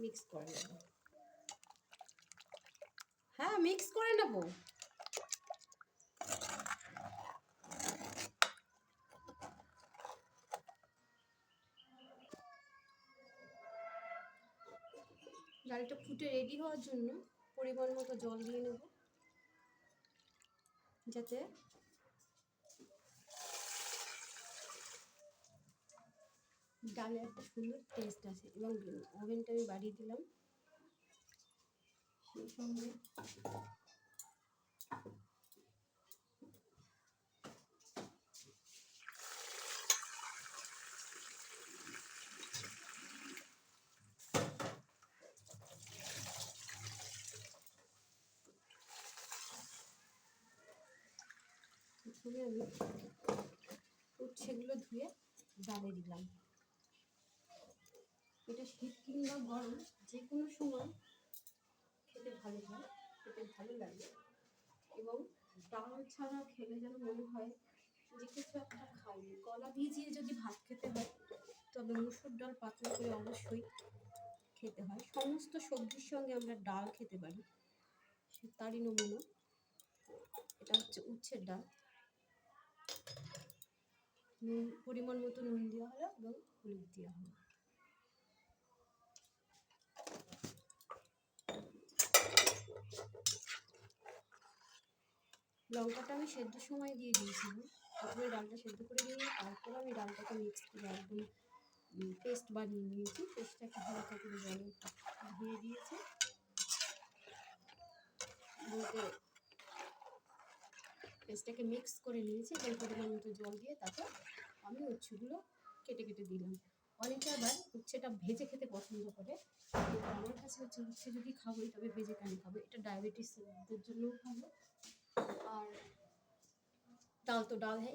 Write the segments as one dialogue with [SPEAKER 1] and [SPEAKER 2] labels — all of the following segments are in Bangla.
[SPEAKER 1] মিক্স করে নেব। হ্যাঁ, মিক্স করে নেব। ডালটা ফুটে রেডি হওয়ার জন্য পরিমাণ মতো জল দিয়ে নেব, যাতে ডালে একটা সুন্দর টেস্ট আসে। এবং ওভেনটা আমি বাড়িয়ে দিলাম। সেই সঙ্গে আমি উচ্ছেগুলো ধুয়ে ডালে দিলাম। এটা শীত কিংবা গরম যে কোনো সময় খেতে ভালো হয়, খেতে ভালো লাগে। এবং ডাল ছাড়া খেলে যেন মনে হয় যে কিছু একটা খাই। গলা ভিজিয়ে যদি ভাত খেতে হয় তবে মুসুর ডাল পাতলা করে অবশ্যই খেতে হয়। সমস্ত সবজির সঙ্গে আমরা ডাল খেতে পারি, তারই নমুনা। এটা হচ্ছে উচ্ছের ডাল। নুন পরিমাণ মতো নুন দেওয়া হলো এবং হলুদ দেওয়া হলো। লঙ্কাটা আমি সেদ্ধ সময় দিয়ে দিয়েছিলাম। প্রথমে ডালটা সেদ্ধ করে নিয়ে তারপর আমি ডালটাকে মিক্স করে একদম পেস্ট বানিয়ে নিয়েছি। পেস্টটাকে হালকা করে জলে ধুয়ে দিয়েছি, বলতে পেস্টটাকে মিক্স করে নিয়েছি এবং পরিমাণ মতো জল দিয়ে তারপর আমি উচ্ছেগুলো কেটে কেটে দিলাম। অনেকে আবার উচ্ছেটা ভেজে খেতে পছন্দ করে, কিন্তু আমার কাছে হচ্ছে উচ্ছে যদি খাবোই তবে ভেজে কেন খাবো। এটা ডায়াবেটিসদের জন্যও ভালো। और दाल तो दाल है,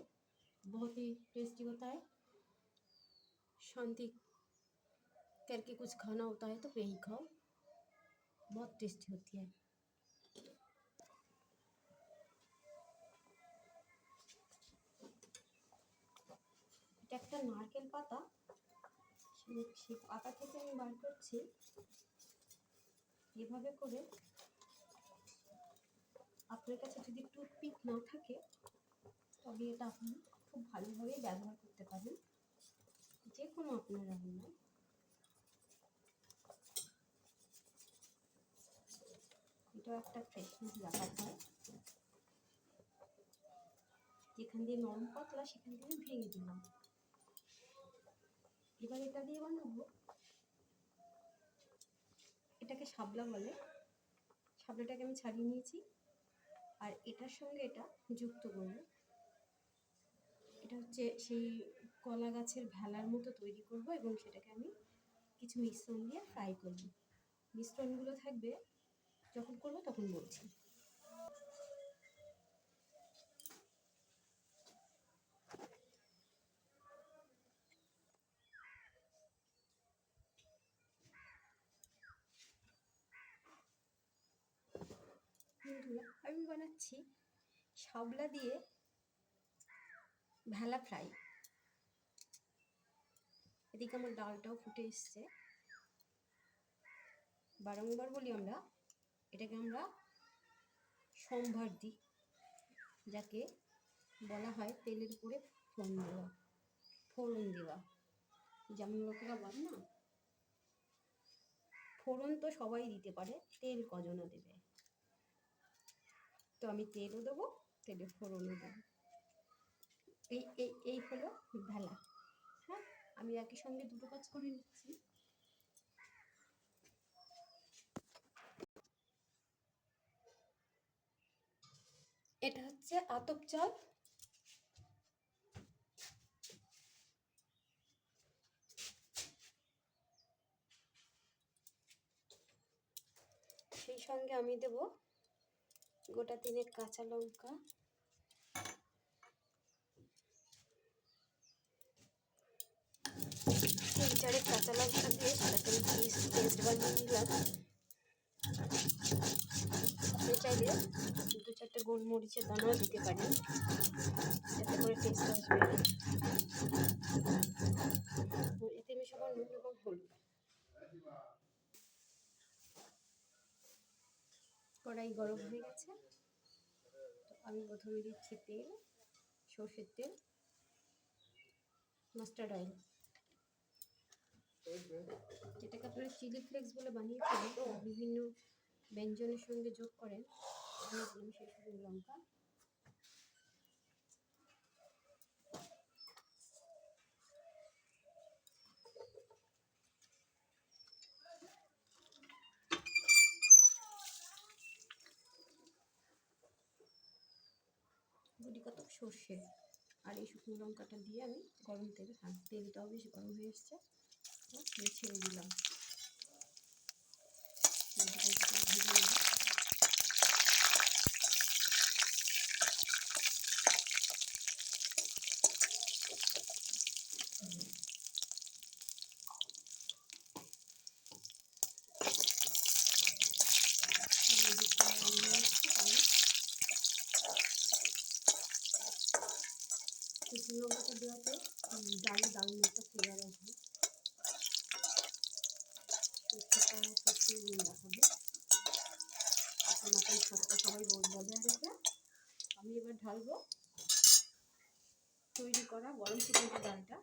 [SPEAKER 1] बहुत ही टेस्टी होता है। शांति करके कुछ खाना होता है तो वही खाओ, बहुत टेस्टी होती है। এটা একটা নারকেল পাতা, সেই পাতা থেকে আমি বার করছি। এভাবে করে আপনার কাছে যদি টুথপিক না থাকে তবে এটা আপনি খুব ভালোভাবে ব্যবহার করতে পারেন, যে কোনো আপনার রান্নায়। এটা একটা ফ্রেশনেস ব্যাপার হয়। যেখান দিয়ে নরম পাতলা সেখান থেকে ভেঙে দিলাম। এবার এটা দিয়ে বানাবো, এটাকে শাপলা বলে। শাপলাটাকে আমি ছাড়িয়ে নিয়েছি আর এটার সঙ্গে এটা যুক্ত করব। এটা হচ্ছে সেই কলা গাছের ভেলার মতো তৈরি করব এবং সেটাকে আমি কিছু মিশ্রণ দিয়ে ফ্রাই করব। মিশ্রণগুলো থাকবে যখন করব তখন বলছি। আমি বানাচ্ছি শাপলা দিয়ে ভেলা ফ্রাই। এদিকে আমার ডালটাও ফুটে এসছে। বারংবার বলি আমরা এটাকে আমরা সম্ভার দিই, যাকে বলা হয় তেলের উপরে ফোড়ন দেওয়া। যেমন লোকেরা বলে না, ফোড়ন তো সবাই দিতে পারে, তেল কজনা দেবে। তো আমি তেলও দেবো, তেলে ফোড়নও দেবো। এই হলো ভেলা। হ্যাঁ, আমি একই সঙ্গে দুটো কাজ করে নিচ্ছি। এটা হচ্ছে আতপ চাল, সেই সঙ্গে আমি দেব গোটা 3 কাঁচা লঙ্কা, চারে কাঁচা লঙ্কা দিয়ে সেটাকে পেস্ট বানিয়ে নিলাম। আপনি চাইলে 2-4টে গোলমরিচের দানাও দিতে পারেন, যাতে করে টেস্ট আসবে। এতে আমি সবার নুন এবং হলুদ কড়াই গরম হয়ে গেছে, তো আমি প্রথমে দিচ্ছি তেল, সর্ষের তেল, মাস্টার্ড অয়েল, যেটাকে আপনারা চিলি ফ্লেক্স বলে বানিয়ে খাবেন, বিভিন্ন ব্যঞ্জনের সঙ্গে যোগ করেন। এখানে দিলাম সেই শুকনো লঙ্কা, গুটি কতক সর্ষে, আর এই শুকনো লঙ্কাটা দিয়ে আমি গরম তেল, হ্যাঁ তেলটাও বেশ গরম হয়ে এসছে, ছেড়ে দিলাম। শুকনো লঙ্কাটা দেওয়াতে ডালে দারুণ একটা ফ্লেভার আসবে, সর্ষেটা প্রচুর দেখাবে। এখন আপনার সবটা সবাই বজায় রেখে আমি এবার ঢালবো তৈরি করা গরম চিকেনের ডালটা।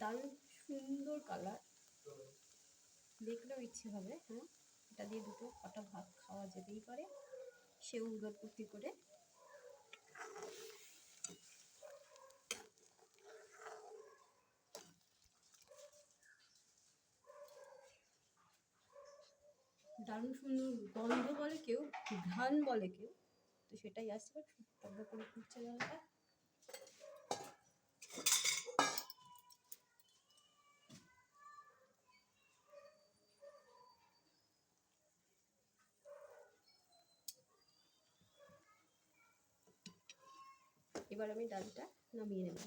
[SPEAKER 1] দারুণ সুন্দর কালার, দেখলেও ইচ্ছে হবে। হ্যাঁ, এটা দিয়ে দুটো কটা ভাত খাওয়া যেতেই পারে, সেও উদরপূর্তি করে। দারুণ সুন্দর গন্ধ বলে কেউ, ঘ্রাণ বলে কেউ, তো সেটাই আসছে। টক করে ফুটছে জলটা, এবার আমি ডালটা নামিয়ে নেব।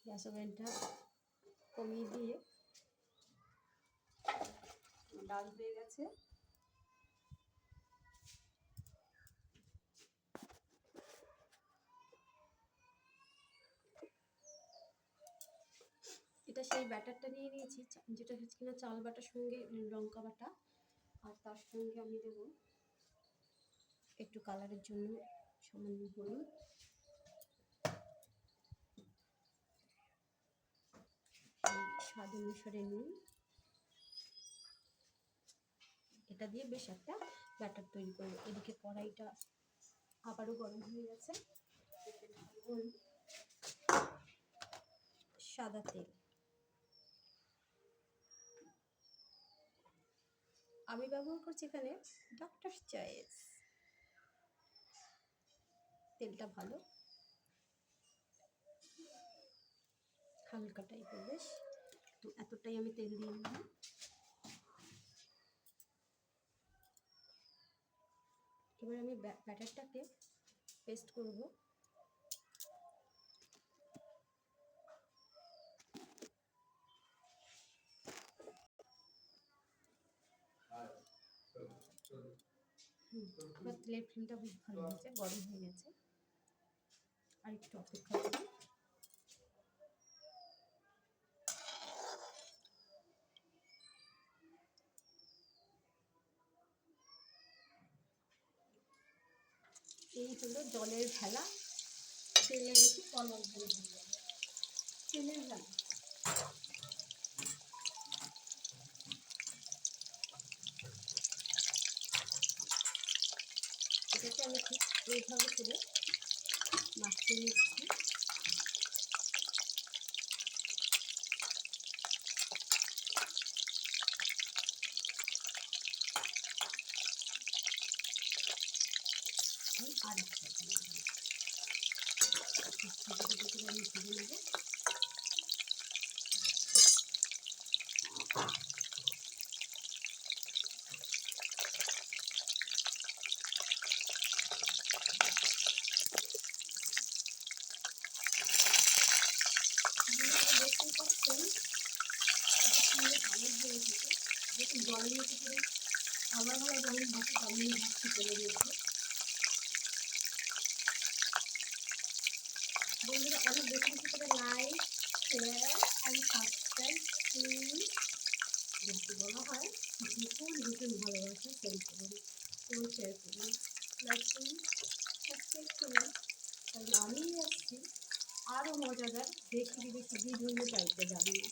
[SPEAKER 1] গ্যাস ওভেনটা কমিয়ে দিয়ে ডাল হয়ে গেছে, এটা সেই ব্যাটারটা নিয়ে নিয়েছি যেটা হচ্ছে কিনা চাল বাটার সঙ্গে লঙ্কা বাটা, আর তার সঙ্গে আমি দেবো একটু কালারের জন্য সামান্য হলুদ, স্বাদ অনুসারে নুন। এটা দিয়ে বেশ একটা ব্যাটার তৈরি করবো। এদিকে কড়াইটা আবারও গরম হয়ে গেছে, সাদা তেল। আমি ব্যবহার করছি এখানে ডক্টর চয়েস, তেলটা ভালো, হালকা টাইপের বেশ, তো এতটাই আমি তেল দিয়ে নিলাম। এবার আমি ব্যাটারটাকে পেস্ট করব। এবার তেলের ফ্লেমটা বেশ ভালো হয়েছে, গরম হয়ে গেছে, আর একটু অপেক্ষা করি। এই হলো জলের ভেলা, তেলে বেশি কলম ফেলে দিতে হবে, তেলের ভেলা। এটাকে আমি ঠিক এইভাবে করে মাখিয়ে নিচ্ছি। আর একটা আমি ভেজে নেব। দেখতে পাচ্ছেন জলের বানিয়েছি করে আমার ভালো যেমন ভাবছি তেমনই ভাবছি চলে গিয়েছে। বন্ধুরা অনেক বেশি বেশি করে লাইক, শেয়ার অ্যান্ড সাবস্ক্রাইব যাকে বলা হয় ভীষণ ভীষণ ভালোবাসা সেন্ড করুন এবং শেয়ার করুন, লাইক করুন, সাবস্ক্রাইব করুন। কারণ আমি আসছি আরও মজাদার দেশি বিদেশি বিভিন্ন টাইপের রান্না।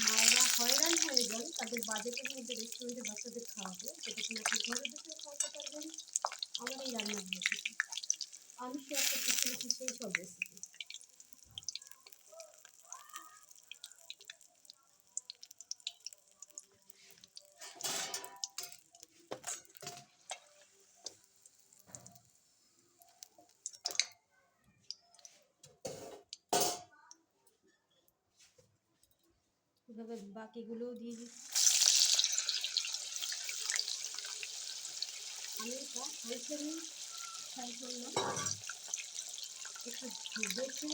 [SPEAKER 1] মায়েরা হয়রান হয়ে যান তাদের বাজেটের মধ্যে রেস্টুরেন্টে বাচ্চাদের খাওয়াতে, সেটা কিনা আপনি ঘরে বসে খাওয়াতে পারবেন আমার এই রান্নাগুলো থেকে। আমি শেয়ার করতে চলেছি সেই সব রেসিপি। এভাবে বাকিগুলোও দিয়ে দিচ্ছি। আমি এটা হাই ফ্লেমে ফ্রাই করলাম, একটু দেখে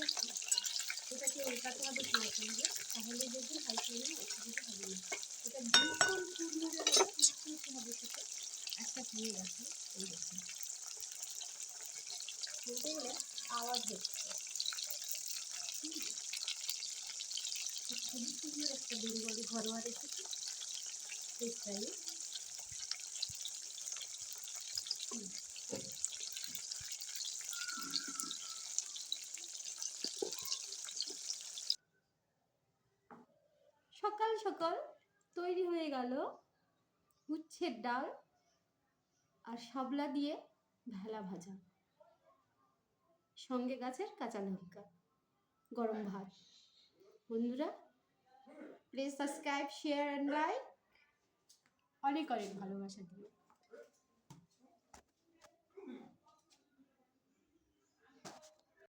[SPEAKER 1] এটাকে উল্টাতে হবে সময় সঙ্গে, তাহলে দেখবেন হাই ফ্লেমে অসুবিধা হবে না। এটা ভীষণ কুড়মুড়ে হবে, মুখমুখি হবে খেতে, একটা নিয়ে গেছে এই দেখুন বলতে গেলে আওয়াজ হচ্ছে। খুবই সুন্দর একটা বেঙ্গলি ঘরোয়া রেসিপি এই স্টাইলে। সকাল সকাল তৈরি হয়ে গেল উচ্ছের ডাল আর শাপলা দিয়ে ভেলা ভাজা, সঙ্গে গাছের কাঁচা লঙ্কা, গরম ভাত। বন্ধুরা please subscribe, share and like, অনেক অনেক ভালোবাসা দিও।